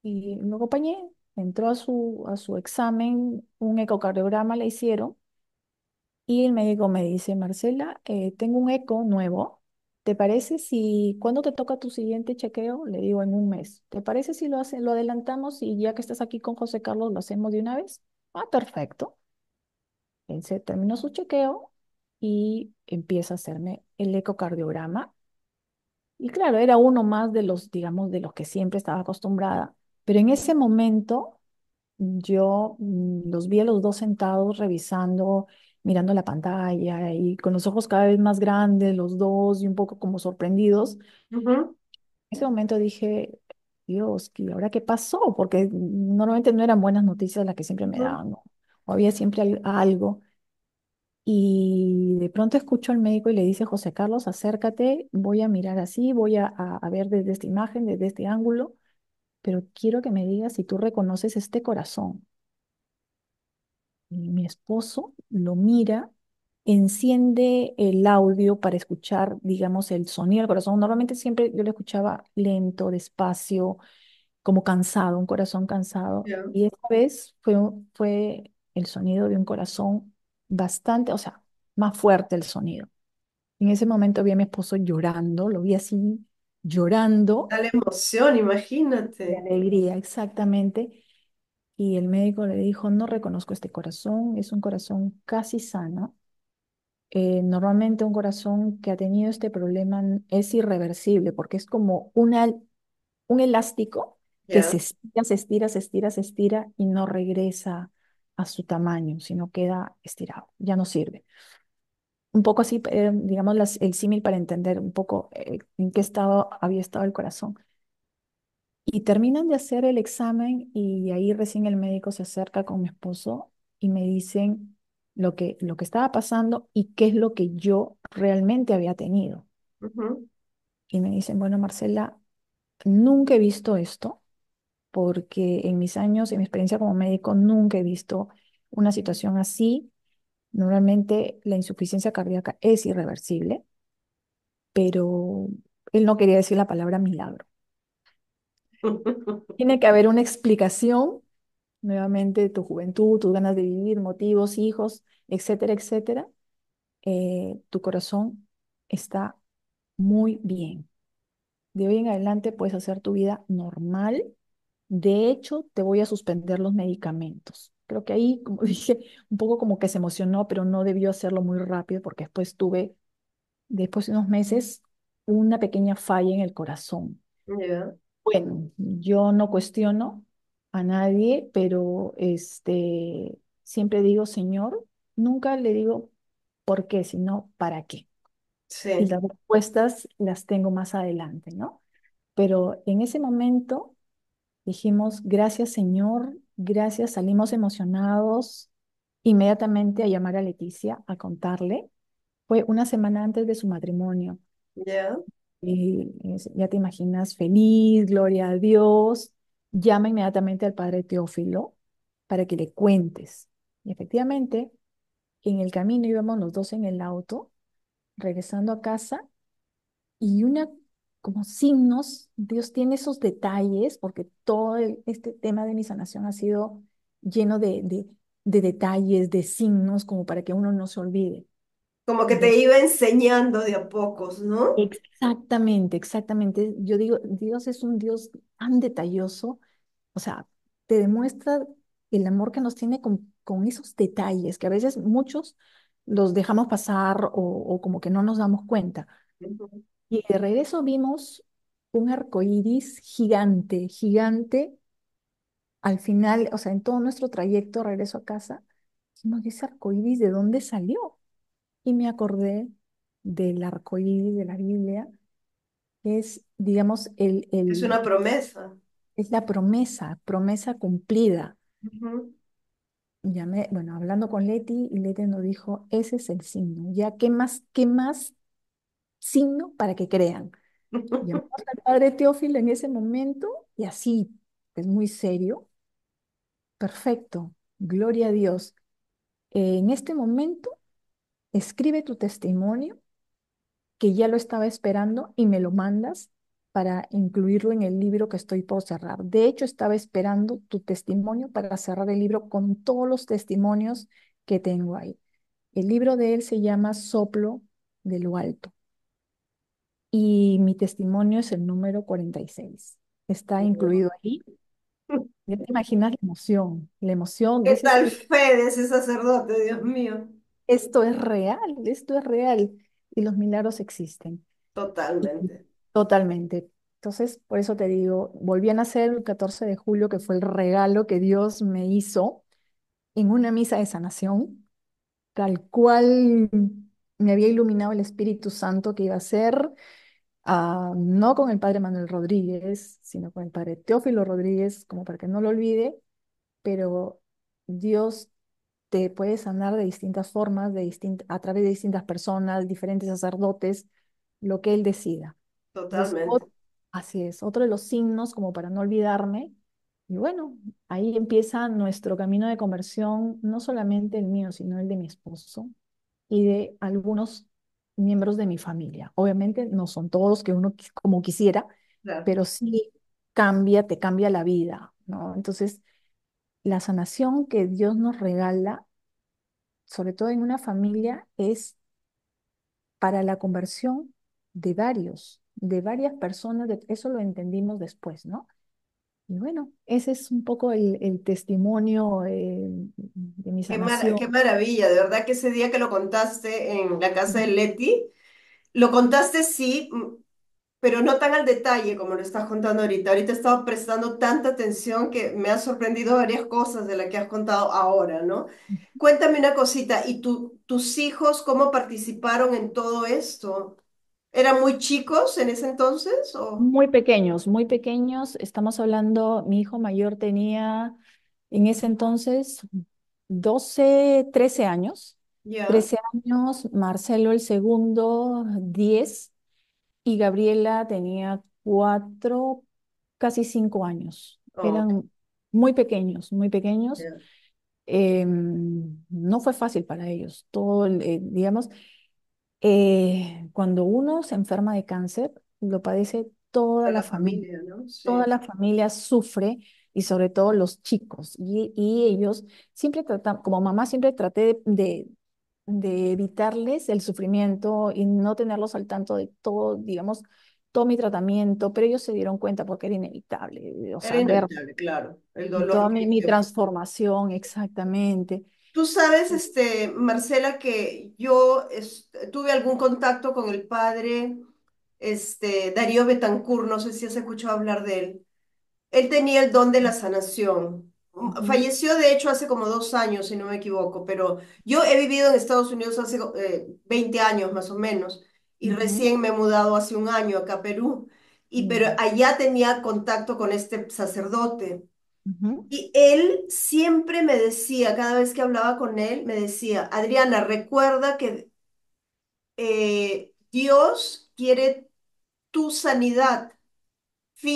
Y lo acompañé. Entró a su examen, un ecocardiograma le hicieron. Y el médico me dice, Marcela, tengo un eco nuevo. ¿Te parece si, cuándo te toca tu siguiente chequeo? Le digo, en un mes. ¿Te parece si lo adelantamos y ya que estás aquí con José Carlos, lo hacemos de una vez? Ah, perfecto. Él se terminó su chequeo y empieza a hacerme el ecocardiograma. Y claro, era uno más de los, digamos, de los que siempre estaba acostumbrada. Pero en ese momento yo los vi a los dos sentados revisando, mirando la pantalla y con los ojos cada vez más grandes, los dos y un poco como sorprendidos. Ujú. En ese momento dije, Dios, ¿y ahora qué pasó? Porque normalmente no eran buenas noticias las que siempre me Ujú. daban, ¿no? O había siempre algo. Y de pronto escucho al médico y le dice, José Carlos, acércate, voy a mirar así, voy a ver desde esta imagen, desde este ángulo, pero quiero que me digas si tú reconoces este corazón. Y mi esposo lo mira, enciende el audio para escuchar, digamos, el sonido del corazón. Normalmente siempre yo lo escuchaba lento, despacio, como cansado, un corazón cansado. Ya. Y esta vez fue el sonido de un corazón bastante, o sea, más fuerte el sonido. En ese momento vi a mi esposo llorando, lo vi así, llorando Dale emoción, de imagínate. alegría, exactamente. Y el médico le dijo, no reconozco este corazón, es un corazón casi sano. Normalmente un corazón que ha tenido este problema es irreversible porque es como un elástico que Ya. se estira y no regresa a su tamaño, sino queda estirado, ya no sirve. Un poco así, digamos, el símil para entender un poco en qué estado había estado el corazón. Y terminan de hacer el examen y ahí recién el médico se acerca con mi esposo y me dicen lo que estaba pasando y qué es lo que yo realmente había tenido. Ujú. Y me dicen, bueno, Marcela, nunca he visto esto porque en mis años, en mi experiencia como médico, nunca he visto una situación así. Normalmente la insuficiencia cardíaca es irreversible, pero él no quería decir la palabra milagro. Tiene que haber una explicación, nuevamente, tu juventud, tus ganas de vivir, motivos, hijos, etcétera, etcétera. Tu corazón está muy bien. De hoy en adelante puedes hacer tu vida normal. De hecho, te voy a suspender los medicamentos. Creo que ahí, como dije, un poco como que se emocionó, pero no debió hacerlo muy rápido porque después de unos meses, una pequeña falla en el corazón. Ya. Bueno, yo no cuestiono a nadie, pero siempre digo, Señor, nunca le digo por qué, sino para qué. Y Sí, las respuestas las tengo más adelante, ¿no? Pero en ese momento dijimos, gracias Señor, gracias, salimos emocionados inmediatamente a llamar a Leticia a contarle. Fue una semana antes de su matrimonio. ya, Y ya te imaginas, feliz, gloria a Dios. Llama inmediatamente al padre Teófilo para que le cuentes. Y efectivamente, en el camino íbamos los dos en el auto, regresando a casa, y como signos, Dios tiene esos detalles, porque todo este tema de mi sanación ha sido lleno de detalles, de signos, como para que uno no se olvide. como que De te iba enseñando de a pocos, ¿no? Exactamente, exactamente. Yo digo, Dios es un Dios tan detalloso, o sea, te demuestra el amor que nos tiene con esos detalles que a veces muchos los dejamos pasar o como que no nos damos cuenta. Ujú. Y de regreso vimos un arco iris gigante, gigante. Al final, o sea, en todo nuestro trayecto regreso a casa, dijimos, ¿y ese arco iris de dónde salió? Y me acordé del arco iris de la Biblia es, digamos, Es una promesa. es la promesa, promesa cumplida. Ujú. Llamé, bueno, hablando con Leti, y Leti nos dijo, ese es el signo. Ya, qué más signo para que crean? Llamamos al padre Teófilo en ese momento y así, es muy serio. Perfecto, gloria a Dios. En este momento, escribe tu testimonio que ya lo estaba esperando y me lo mandas para incluirlo en el libro que estoy por cerrar. De hecho, estaba esperando tu testimonio para cerrar el libro con todos los testimonios que tengo ahí. El libro de él se llama Soplo de lo Alto y mi testimonio es el número 46. Está incluido ahí. Ya te imaginas la emoción, ¿Qué dices tal tú, fe de ese sacerdote, Dios mío? esto es real y los milagros existen. Y Totalmente. totalmente. Entonces, por eso te digo, volví a nacer el 14 de julio, que fue el regalo que Dios me hizo en una misa de sanación, tal cual me había iluminado el Espíritu Santo que iba a ser, no con el Padre Manuel Rodríguez, sino con el Padre Teófilo Rodríguez, como para que no lo olvide, pero Dios te puede sanar de distintas formas, a través de distintas personas, diferentes sacerdotes, lo que Él decida. Entonces, Totalmente. así es, otro de los signos como para no olvidarme. Y bueno, ahí empieza nuestro camino de conversión, no solamente el mío, sino el de mi esposo y de algunos miembros de mi familia. Obviamente no son todos que uno como quisiera, Claro. pero sí cambia, te cambia la vida, ¿no? Entonces, la sanación que Dios nos regala, sobre todo en una familia, es para la conversión de varias personas. Eso lo entendimos después, ¿no? Y bueno, ese es un poco el testimonio de mi sanación. Qué maravilla, de verdad que ese día que lo contaste en la casa de Leti, lo contaste sí, pero no tan al detalle como lo estás contando ahorita. Ahorita he estado prestando tanta atención que me ha sorprendido varias cosas de las que has contado ahora, ¿no? Cuéntame una cosita, ¿y tus hijos cómo participaron en todo esto? ¿Eran muy chicos en ese entonces o Muy pequeños, muy pequeños. Estamos hablando, mi hijo mayor tenía en ese entonces 12, 13 años. ya? 13 años, Marcelo el segundo, 10, y Gabriela tenía 4, casi 5 años. Oh, Eran muy pequeños, muy pequeños. ya. No fue fácil para ellos. Todo, digamos, cuando uno se enferma de cáncer, lo padece toda Toda la la familia. familia, ¿no? Toda Sí. la familia sufre y sobre todo los chicos. Y ellos siempre tratan, como mamá siempre traté de evitarles el sufrimiento y no tenerlos al tanto de todo, digamos, todo mi tratamiento, pero ellos se dieron cuenta porque era inevitable, o Era sea, ver inevitable, claro, el y dolor toda mi que transformación, exactamente. Tú sabes, Marcela, que yo tuve algún contacto con el padre, Darío Betancourt, no sé si has escuchado hablar de él. Él tenía el don de la sanación. Ujú, Falleció, de hecho, hace como 2 años, si no me equivoco, pero yo he vivido en Estados Unidos hace 20 años más o menos, y ujú, recién me he mudado hace un año acá a Perú, pero ya, allá tenía contacto con este sacerdote. ujú, Y él siempre me decía, cada vez que hablaba con él, me decía, Adriana, recuerda que Dios quiere tu sanidad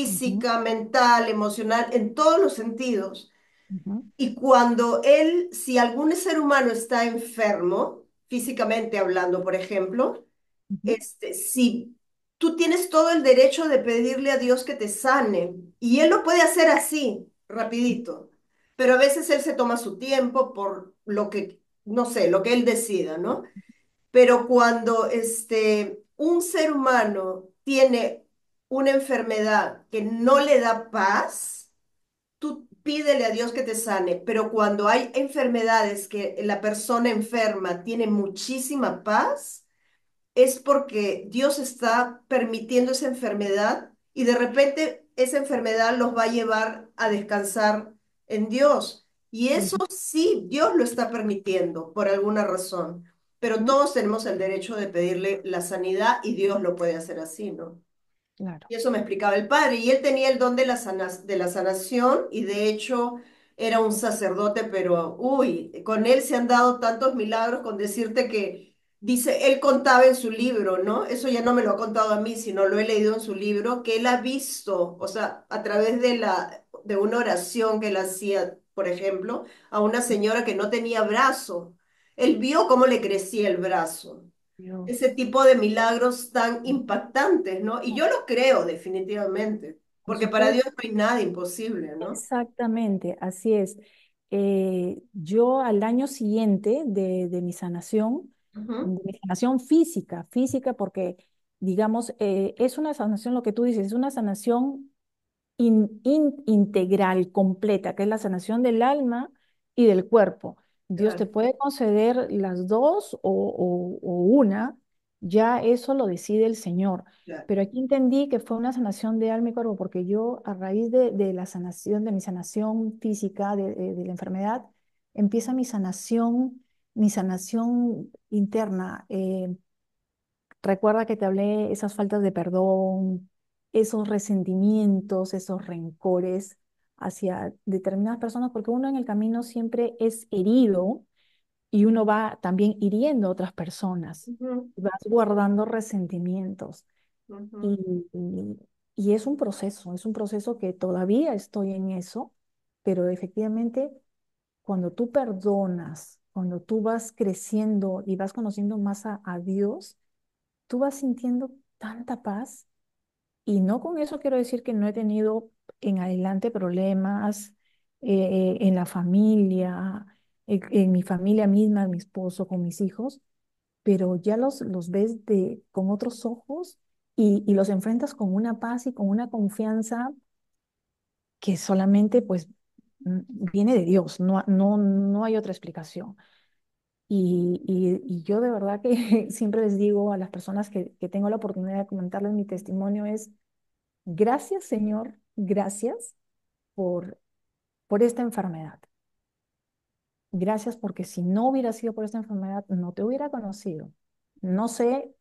ujú, física, mental, emocional, en todos los sentidos. ujú, Y cuando él, si algún ser humano está enfermo, físicamente hablando, por ejemplo, ujú, si tú tienes todo el derecho de pedirle a Dios que te sane, y Él lo puede hacer así, rapidito, pero a veces Él se toma su tiempo por lo que, no sé, lo que Él decida, ¿no? Pero cuando un ser humano tiene una enfermedad que no le da paz, tú pídele a Dios que te sane, pero cuando hay enfermedades que la persona enferma tiene muchísima paz, es porque Dios está permitiendo esa enfermedad y de repente esa enfermedad los va a llevar a descansar en Dios. Y eso ujú, sí, Dios lo está permitiendo por alguna razón, pero ujú. todos tenemos el derecho de pedirle la sanidad y Dios lo puede hacer así, ¿no? Claro. Y eso me explicaba el padre. Y él tenía el don de de la sanación y de hecho era un sacerdote, pero uy, con él se han dado tantos milagros con decirte que, dice, él contaba en su libro, ¿no? Eso ya no me lo ha contado a mí, sino lo he leído en su libro, que él ha visto, o sea, a través de una oración que él hacía, por ejemplo, a una señora que no tenía brazo. Él vio cómo le crecía el brazo, ese Dios. tipo de milagros tan impactantes, ¿no? Y yo lo creo definitivamente, Por porque para Dios supuesto. no hay nada imposible, ¿no? Exactamente, así es. Yo al año siguiente de Ujú, de mi sanación física, física porque, digamos, es una sanación, lo que tú dices, es una sanación integral, completa, que es la sanación del alma y del cuerpo. Dios te claro, puede conceder las dos o una, ya eso lo decide el Señor. claro. Pero aquí entendí que fue una sanación de alma y cuerpo, porque yo a raíz de la sanación, de mi sanación física, de la enfermedad, empieza mi sanación interna. Recuerda que te hablé esas faltas de perdón, esos resentimientos, esos rencores hacia determinadas personas, porque uno en el camino siempre es herido y uno va también hiriendo a otras personas, ujú, vas guardando resentimientos ujú, y, y, y es un proceso que todavía estoy en eso, pero efectivamente cuando tú perdonas, cuando tú vas creciendo y vas conociendo más a Dios, tú vas sintiendo tanta paz. Y no con eso quiero decir que no he tenido en adelante problemas en la familia, en mi familia misma, mi esposo, con mis hijos, pero ya los ves con otros ojos y los enfrentas con una paz y con una confianza que solamente pues viene de Dios, no hay otra explicación. Y yo de verdad que siempre les digo a las personas que tengo la oportunidad de comentarles mi testimonio es, gracias Señor, gracias por, por esta enfermedad. Gracias porque si no hubiera sido por esta enfermedad, no te hubiera conocido. No sé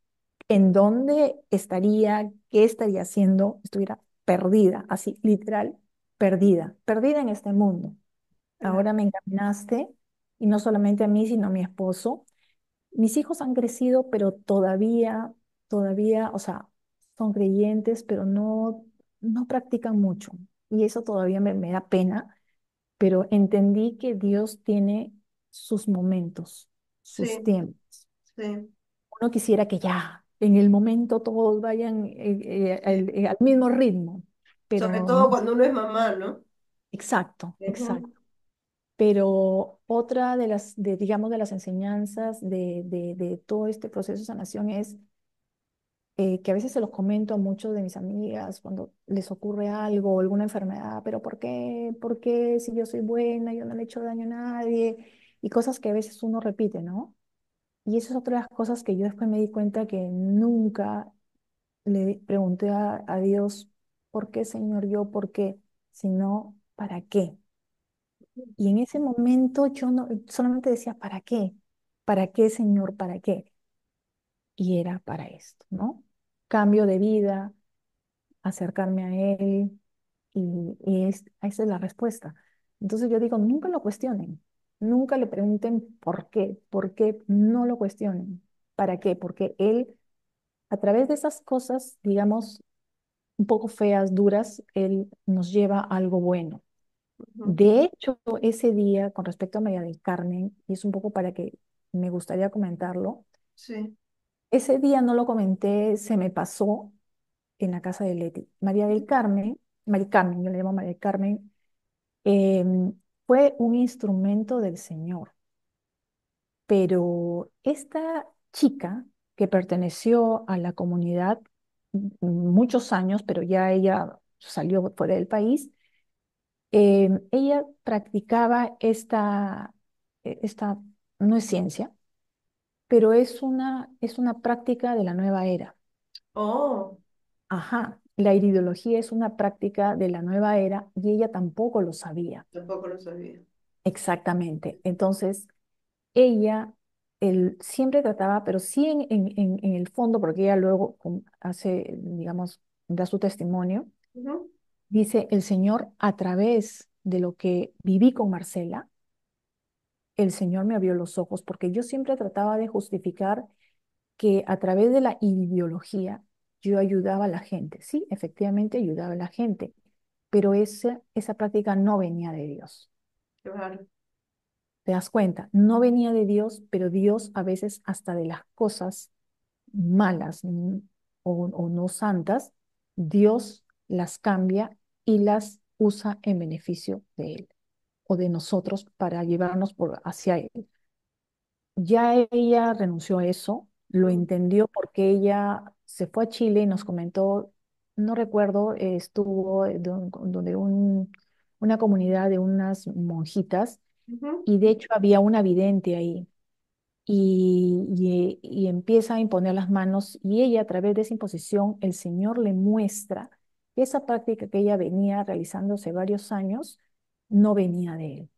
en dónde estaría, qué estaría haciendo, estuviera perdida, así literal, perdida, perdida en este mundo. claro, Ahora me encaminaste y no solamente a mí, sino a mi esposo. Mis hijos han crecido, pero todavía, o sea, son creyentes, pero no practican mucho. Y eso todavía me da pena, pero entendí que Dios tiene sus momentos, sus sí, tiempos. sí. Uno quisiera que ya, en el momento todos vayan al mismo ritmo, Sobre pero todo no, cuando uno es mamá, ¿no? exacto, exacto. Ujú, Pero otra digamos, de las enseñanzas de todo este proceso de sanación es que a veces se los comento a muchos de mis amigas cuando les ocurre algo o alguna enfermedad, pero ¿por qué? ¿Por qué si yo soy buena, yo no le he hecho daño a nadie? Y cosas que a veces uno repite, ¿no? Y eso es otra de las cosas que yo después me di cuenta que nunca le pregunté a Dios, ¿por qué, Señor, yo? ¿Por qué? Sino, ¿para qué? Y en ese momento yo no, solamente decía, ¿para qué? ¿Para qué, Señor? ¿Para qué? Y era para esto, ¿no? Cambio de vida, acercarme a Él, esa es la respuesta. Entonces yo digo, nunca lo cuestionen, nunca le pregunten por qué no lo cuestionen, ¿para qué? Porque Él, a través de esas cosas, digamos, un poco feas, duras, Él nos lleva a algo bueno. ujú, De hecho, ese día, con respecto a María del Carmen, y es un poco para que me gustaría comentarlo, sí. ese día no lo comenté, se me pasó en la casa de Leti. María Carmen, yo le llamo María del Carmen, fue un instrumento del Señor, pero esta chica que perteneció a la comunidad muchos años, pero ya ella salió fuera del país, ella practicaba esta, no es ciencia, pero es una práctica de la nueva era. Oh, Ajá, la iridiología es una práctica de la nueva era y ella tampoco lo sabía. tampoco lo sabía. Exactamente. Entonces, ella siempre trataba, pero sí en el fondo, porque ella luego hace, digamos, da su testimonio, Ujú, dice, el Señor a través de lo que viví con Marcela, el Señor me abrió los ojos, porque yo siempre trataba de justificar que a través de la ideología yo ayudaba a la gente. Sí, efectivamente ayudaba a la gente, pero esa práctica no venía de Dios. claro. ¿Te das cuenta? No venía de Dios, pero Dios a veces hasta de las cosas malas o no santas, Dios las cambia y las usa en beneficio de Él o de nosotros para llevarnos hacia Él. Ya ella renunció a eso, lo Mm, entendió porque ella se fue a Chile y nos comentó, no recuerdo, estuvo donde una comunidad de unas monjitas ujú, y de hecho había una vidente ahí y empieza a imponer las manos y ella a través de esa imposición el Señor le muestra que esa práctica que ella venía realizando hace varios años no venía de él.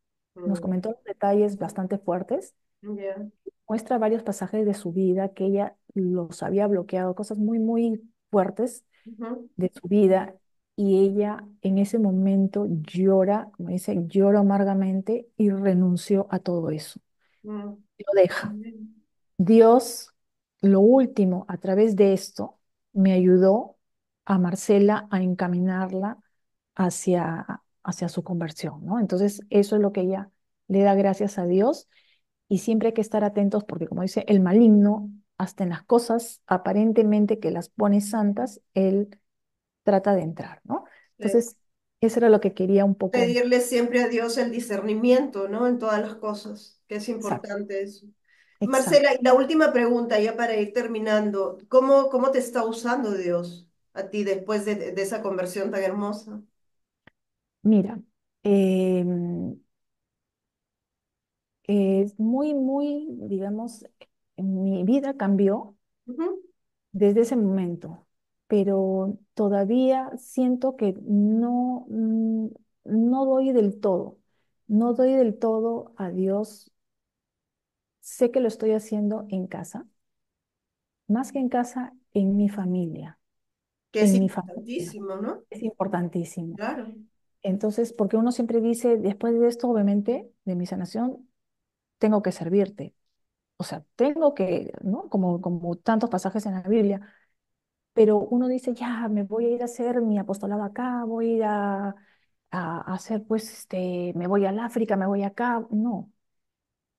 Nos mm, comentó los detalles bastante fuertes, ya, muestra varios pasajes de su vida que ella los había bloqueado, cosas muy fuertes ujú, de su vida, y ella en ese momento llora, como dice, llora amargamente y renunció a todo eso. Mm. lo deja. Amén. Dios, lo último, a través de esto, me ayudó a Marcela a encaminarla hacia su conversión, ¿no? Entonces, eso es lo que ella le da gracias a Dios y siempre hay que estar atentos porque, como dice, el maligno, hasta en las cosas aparentemente que las pone santas, él trata de entrar, ¿no? Sí. Entonces, eso era lo que quería un poco. Pedirle siempre a Dios el discernimiento, ¿no? En todas las cosas, que es Exacto, importante eso. Marcela, exacto. y la última pregunta, ya para ir terminando. ¿Cómo te está usando Dios a ti después de esa conversión tan hermosa? Mira, em, es muy, digamos, mi vida cambió Ujú. desde ese momento, pero todavía siento que no, no doy del todo, no doy del todo a Dios. Sé que lo estoy haciendo en casa, más que en casa, Que es en mi familia. importantísimo, ¿no? Es importantísimo. Claro. Entonces, porque uno siempre dice, después de esto, obviamente, de mi sanación, tengo que servirte. O sea, tengo que, ¿no? Como tantos pasajes en la Biblia, pero uno dice, ya, me voy a ir a hacer mi apostolado acá, voy a ir a hacer, pues, me voy al África, me voy acá. No,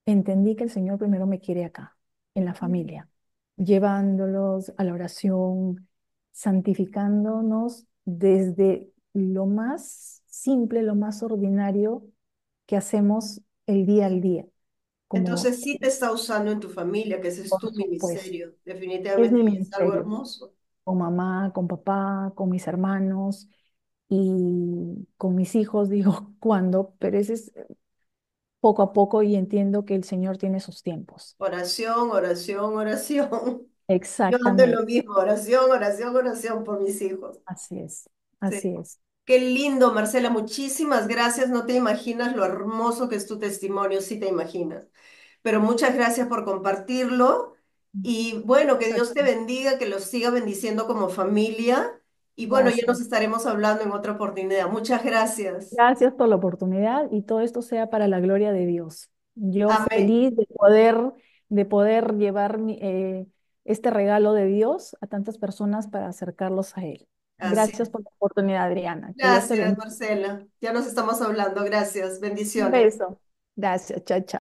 entendí que el Señor primero me quiere acá, en la familia, llevándolos a la oración, santificándonos desde lo más simple, lo más ordinario que hacemos el día al día, como, Entonces sí te está usando en tu familia, que ese es por tu supuesto, ministerio, es definitivamente, mi y es algo ministerio, hermoso. con mamá, con papá, con mis hermanos y con mis hijos, digo, cuándo, pero ese es poco a poco y entiendo que el Señor tiene sus tiempos. Oración, oración, oración. Yo ando en lo Exactamente, mismo, oración, oración, oración por mis hijos. así es, Sí. así es. Qué lindo, Marcela, muchísimas gracias. No te imaginas lo hermoso que es tu testimonio, sí te imaginas. Pero muchas gracias por compartirlo y bueno, que Gracias a Dios te ti. bendiga, que los siga bendiciendo como familia y bueno, ya nos Gracias. estaremos hablando en otra oportunidad. Muchas gracias. Gracias por la oportunidad y todo esto sea para la gloria de Dios. Yo Amén. feliz de poder llevar este regalo de Dios a tantas personas para acercarlos a Él. Así Gracias es. por la oportunidad, Adriana. Que Dios te Gracias, bendiga. Marcela. Ya nos estamos hablando. Gracias. Un Bendiciones. beso. Gracias. Chao, chao.